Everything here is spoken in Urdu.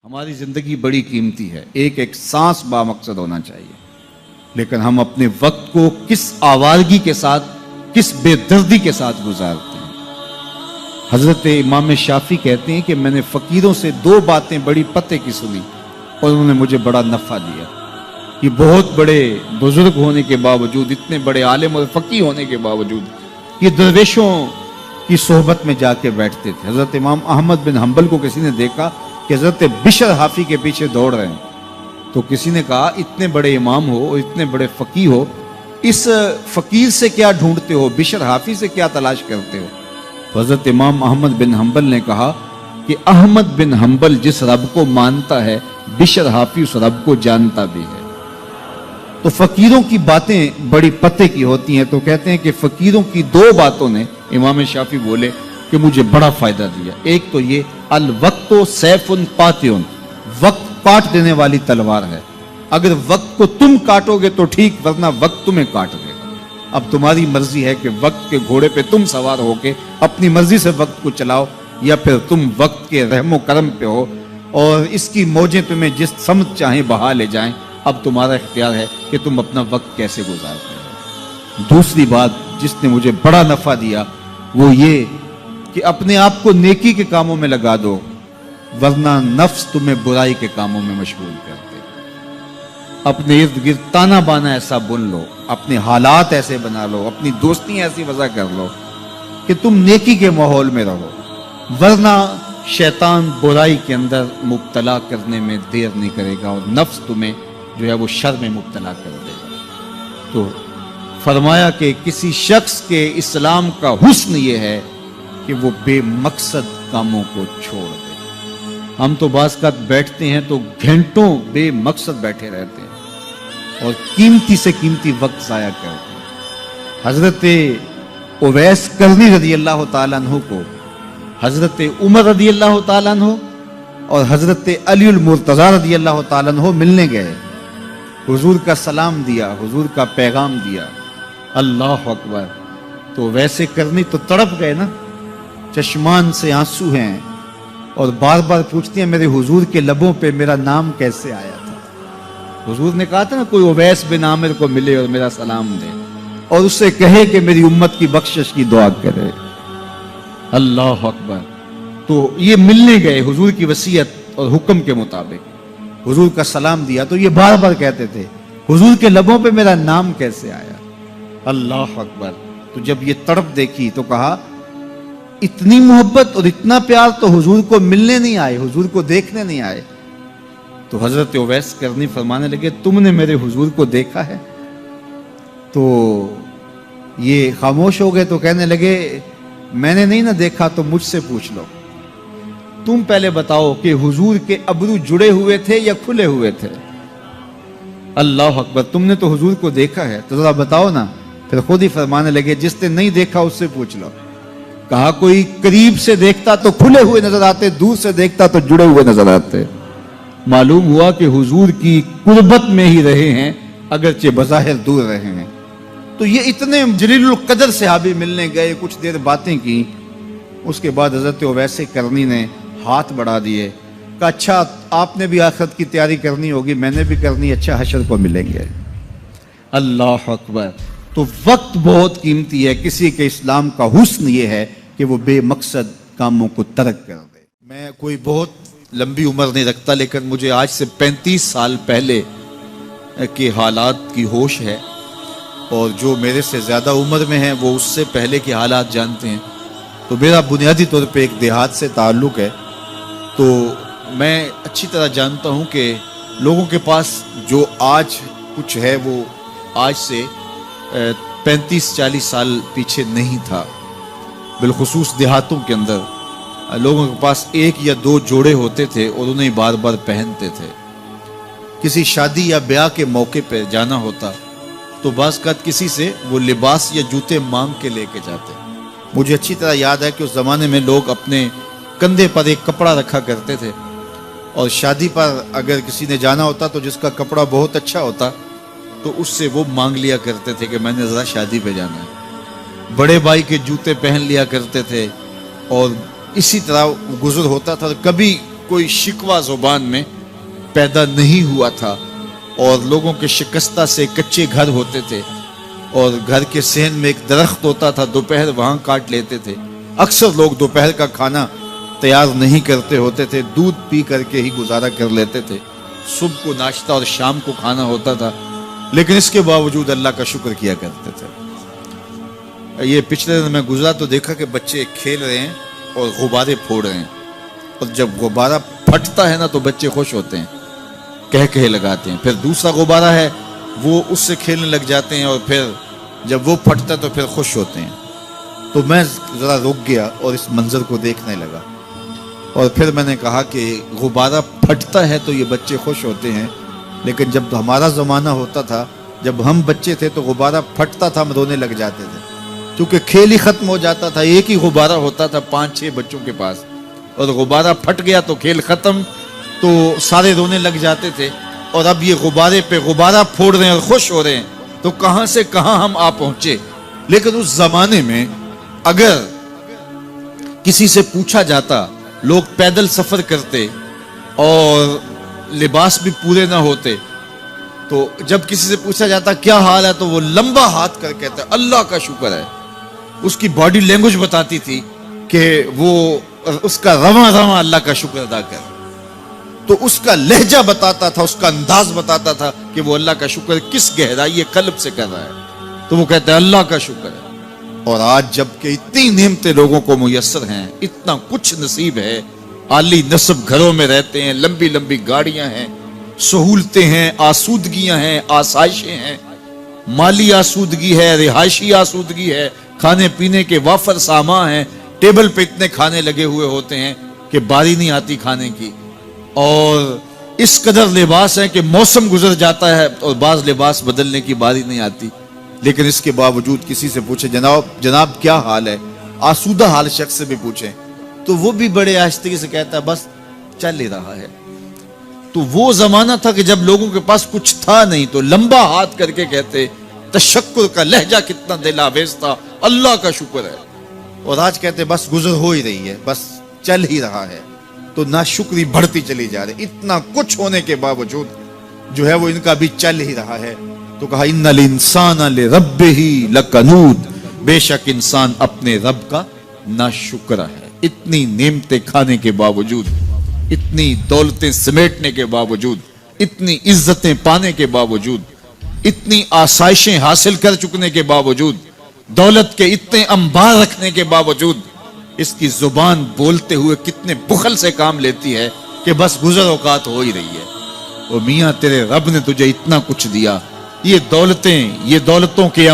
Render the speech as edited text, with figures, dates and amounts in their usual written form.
ہماری زندگی بڑی قیمتی ہے، ایک ایک سانس بامقصد ہونا چاہیے، لیکن ہم اپنے وقت کو کس آوارگی کے ساتھ، کس بے دردی کے ساتھ گزارتے ہیں۔ حضرت امام شافعی کہتے ہیں کہ میں نے فقیروں سے دو باتیں بڑی پتے کی سنی اور انہوں نے مجھے بڑا نفع دیا۔ یہ بہت بڑے بزرگ ہونے کے باوجود، اتنے بڑے عالم اور فقیہ ہونے کے باوجود یہ درویشوں کی صحبت میں جا کے بیٹھتے تھے۔ حضرت امام احمد بن حنبل کو کسی نے دیکھا کہ حضرت بشر حافی کے پیچھے دوڑ رہے ہیں، تو کسی نے کہا اتنے بڑے امام ہو اور اتنے بڑے فقیہ ہو، اس فقیر سے کیا ڈھونڈتے ہو، بشر حافی سے کیا تلاش کرتے ہو؟ تو حضرت امام احمد بن حنبل نے کہا کہ احمد بن حنبل جس رب کو مانتا ہے، بشر حافی اس رب کو جانتا بھی ہے۔ تو فقیروں کی باتیں بڑی پتے کی ہوتی ہیں، تو کہتے ہیں کہ فقیروں کی دو باتوں نے، امام شافعی بولے، کہ مجھے بڑا فائدہ دیا۔ ایک تو یہ الوقت سیف قاطع، وقت کاٹ دینے والی تلوار ہے، اگر وقت کو تم کاٹو گے تو ٹھیک، ورنہ وقت تمہیں کاٹ دے گا۔ اب تمہاری مرضی ہے کہ وقت کے گھوڑے پہ تم سوار ہو کے اپنی مرضی سے وقت کو چلاؤ، یا پھر تم وقت کے رحم و کرم پہ ہو اور اس کی موجیں تمہیں جس سمت چاہیں بہا لے جائیں۔ اب تمہارا اختیار ہے کہ تم اپنا وقت کیسے گزارتے ہو۔ دوسری بات جس نے مجھے بڑا نفع دیا وہ یہ کہ اپنے آپ کو نیکی کے کاموں میں لگا دو، ورنہ نفس تمہیں برائی کے کاموں میں مشغول کرتے۔ اپنے ارد گرد تانا بانا ایسا بن لو، اپنے حالات ایسے بنا لو، اپنی دوستی ایسی وضع کر لو کہ تم نیکی کے ماحول میں رہو، ورنہ شیطان برائی کے اندر مبتلا کرنے میں دیر نہیں کرے گا اور نفس تمہیں جو ہے وہ شر میں مبتلا کر دے گا۔ تو فرمایا کہ کسی شخص کے اسلام کا حسن یہ ہے کہ وہ بے مقصد کاموں کو چھوڑ دے۔ ہم تو بعض اوقات بیٹھتے ہیں تو گھنٹوں بے مقصد بیٹھے رہتے ہیں اور قیمتی سے قیمتی وقت ضائع کرتے ہیں۔ حضرت اویس کرنی رضی اللہ تعالیٰ عنہ کو حضرت عمر رضی اللہ تعالیٰ عنہ اور حضرت علی المرتضیٰ رضی اللہ تعالیٰ عنہ ملنے گئے، حضور کا سلام دیا، حضور کا پیغام دیا، اللہ اکبر۔ تو ویسے کرنی تو تڑپ گئے نا، چشمان سے آنسو ہیں اور بار بار پوچھتی ہیں میرے حضور کے لبوں پہ میرا نام کیسے آیا تھا۔ حضور نے کہا تھا نا کوئی اویس بن عامر کو ملے اور میرا سلام دے اور اس سے کہے کہ میری امت کی بخشش کی دعا کرے، اللہ اکبر۔ تو یہ ملنے گئے حضور کی وصیت اور حکم کے مطابق، حضور کا سلام دیا، تو یہ بار بار کہتے تھے حضور کے لبوں پہ میرا نام کیسے آیا، اللہ اکبر۔ تو جب یہ تڑپ دیکھی تو کہا اتنی محبت اور اتنا پیار تو حضور کو ملنے نہیں آئے، حضور کو دیکھنے نہیں آئے۔ تو حضرت اویس کرنی فرمانے لگے تم نے میرے حضور کو دیکھا ہے؟ تو یہ خاموش ہو گئے، تو کہنے لگے میں نے نہیں نہ دیکھا تو مجھ سے پوچھ لو، تم پہلے بتاؤ کہ حضور کے ابرو جڑے ہوئے تھے یا کھلے ہوئے تھے؟ اللہ اکبر، تم نے تو حضور کو دیکھا ہے تو ذرا بتاؤ نا۔ پھر خود ہی فرمانے لگے جس نے نہیں دیکھا اس سے پوچھ لو۔ کہا کوئی قریب سے دیکھتا تو کھلے ہوئے نظر آتے، دور سے دیکھتا تو جڑے ہوئے نظر آتے۔ معلوم ہوا کہ حضور کی قربت میں ہی رہے ہیں اگرچہ بظاہر دور رہے ہیں۔ تو یہ اتنے جلیل القدر صحابی ملنے گئے، کچھ دیر باتیں کی، اس کے بعد حضرت اویس کرنی نے ہاتھ بڑھا دیے، کہا اچھا آپ نے بھی آخرت کی تیاری کرنی ہوگی، میں نے بھی کرنی، اچھا حشر کو ملیں گے۔ اللہ اکبر۔ تو وقت بہت قیمتی ہے، کسی کے اسلام کا حسن یہ ہے کہ وہ بے مقصد کاموں کو ترک کر دے۔ میں کوئی بہت لمبی عمر نہیں رکھتا، لیکن مجھے آج سے 35 سال پہلے کے حالات کی ہوش ہے، اور جو میرے سے زیادہ عمر میں ہیں وہ اس سے پہلے کے حالات جانتے ہیں۔ تو میرا بنیادی طور پہ ایک دیہات سے تعلق ہے، تو میں اچھی طرح جانتا ہوں کہ لوگوں کے پاس جو آج کچھ ہے وہ آج سے 35-40 سال پیچھے نہیں تھا۔ بالخصوص دیہاتوں کے اندر لوگوں کے پاس ایک یا دو جوڑے ہوتے تھے اور انہیں بار بار پہنتے تھے۔ کسی شادی یا بیاہ کے موقع پہ جانا ہوتا تو بعض اوقات کسی سے وہ لباس یا جوتے مانگ کے لے کے جاتے۔ مجھے اچھی طرح یاد ہے کہ اس زمانے میں لوگ اپنے کندھے پر ایک کپڑا رکھا کرتے تھے، اور شادی پر اگر کسی نے جانا ہوتا تو جس کا کپڑا بہت اچھا ہوتا تو اس سے وہ مانگ لیا کرتے تھے کہ میں نے ذرا شادی پہ جانا ہے۔ بڑے بھائی کے جوتے پہن لیا کرتے تھے، اور اسی طرح گزر ہوتا تھا۔ کبھی کوئی شکوہ زبان میں پیدا نہیں ہوا تھا، اور لوگوں کے شکستہ سے کچے گھر ہوتے تھے، اور گھر کے صحن میں ایک درخت ہوتا تھا، دوپہر وہاں کاٹ لیتے تھے۔ اکثر لوگ دوپہر کا کھانا تیار نہیں کرتے ہوتے تھے، دودھ پی کر کے ہی گزارا کر لیتے تھے۔ صبح کو ناشتہ اور شام کو کھانا ہوتا تھا، لیکن اس کے باوجود اللہ کا شکر کیا کرتے تھے۔ یہ پچھلے دن میں گزرا تو دیکھا کہ بچے کھیل رہے ہیں اور غبارے پھوڑ رہے ہیں، اور جب غبارہ پھٹتا ہے نا تو بچے خوش ہوتے ہیں، کہہ لگاتے ہیں۔ پھر دوسرا غبارہ ہے، وہ اس سے کھیلنے لگ جاتے ہیں، اور پھر جب وہ پھٹتا ہے تو پھر خوش ہوتے ہیں۔ تو میں ذرا رک گیا اور اس منظر کو دیکھنے لگا، اور پھر میں نے کہا کہ غبارہ پھٹتا ہے تو یہ بچے خوش ہوتے ہیں، لیکن جب ہمارا زمانہ ہوتا تھا، جب ہم بچے تھے تو غبارہ پھٹتا تھا، ہم رونے لگ جاتے تھے، کیونکہ کھیل ہی ختم ہو جاتا تھا۔ ایک ہی غبارہ ہوتا تھا 5-6 بچوں کے پاس، اور غبارہ پھٹ گیا تو کھیل ختم، تو سارے رونے لگ جاتے تھے۔ اور اب یہ غبارے پہ غبارہ پھوڑ رہے ہیں اور خوش ہو رہے ہیں، تو کہاں سے کہاں ہم آ پہنچے۔ لیکن اس زمانے میں اگر کسی سے پوچھا جاتا، لوگ پیدل سفر کرتے اور لباس بھی پورے نہ ہوتے، تو جب کسی سے پوچھا جاتا کیا حال ہے تو وہ لمبا ہاتھ کر کہتا ہے اللہ کا شکر ہے۔ اس کی باڈی لینگویج بتاتی تھی کہ وہ اس کا رواں رواں اللہ کا شکر ادا کر، تو اس کا لہجہ بتاتا تھا، اس کا انداز بتاتا تھا کہ وہ اللہ کا شکر کس گہرائی قلب سے کر رہا ہے، تو وہ کہتا ہے اللہ کا شکر ہے۔ اور آج جب کہ اتنی نعمتیں لوگوں کو میسر ہیں، اتنا کچھ نصیب ہے، عالی نصب گھروں میں رہتے ہیں، لمبی لمبی گاڑیاں ہیں، سہولتیں ہیں، آسودگیاں ہیں، آسائشیں ہیں، مالی آسودگی ہے، رہائشی آسودگی ہے، کھانے پینے کے وافر سامان ہیں، ٹیبل پہ اتنے کھانے لگے ہوئے ہوتے ہیں کہ باری نہیں آتی کھانے کی، اور اس قدر لباس ہے کہ موسم گزر جاتا ہے اور بعض لباس بدلنے کی باری نہیں آتی۔ لیکن اس کے باوجود کسی سے پوچھے جناب کیا حال ہے، آسودہ حال شخص سے بھی پوچھیں تو وہ بھی بڑے آہستگی سے کہتا ہے بس چل ہی رہا ہے۔ تو وہ زمانہ تھا کہ جب لوگوں کے پاس کچھ تھا نہیں تو لمبا ہاتھ کر کے کہتے، تشکر کا لہجہ کتنا دل آویز تھا، اللہ کا شکر ہے۔ اور آج کہتے بس گزر ہو ہی رہی ہے، بس چل ہی رہا ہے، تو ناشکری بڑھتی چلی جا رہی۔ اتنا کچھ ہونے کے باوجود جو ہے وہ ان کا بھی چل ہی رہا ہے۔ تو کہا ان الانسان لربہ لکنود، بے شک انسان اپنے رب کا ناشکر ہے۔ اتنی نعمتیں کھانے کے باوجود، اتنی دولتیں سمیٹنے کے باوجود، اتنی عزتیں پانے کے باوجود، اتنی آسائشیں حاصل کر چکنے کے باوجود، دولت کے اتنے انبار رکھنے کے باوجود، اس کی زبان بولتے ہوئے کتنے بخل سے کام لیتی ہے کہ بس گزر اوقات ہو ہی رہی ہے۔ اور میاں تیرے رب نے تجھے اتنا کچھ دیا، یہ دولتیں، یہ دولتوں کے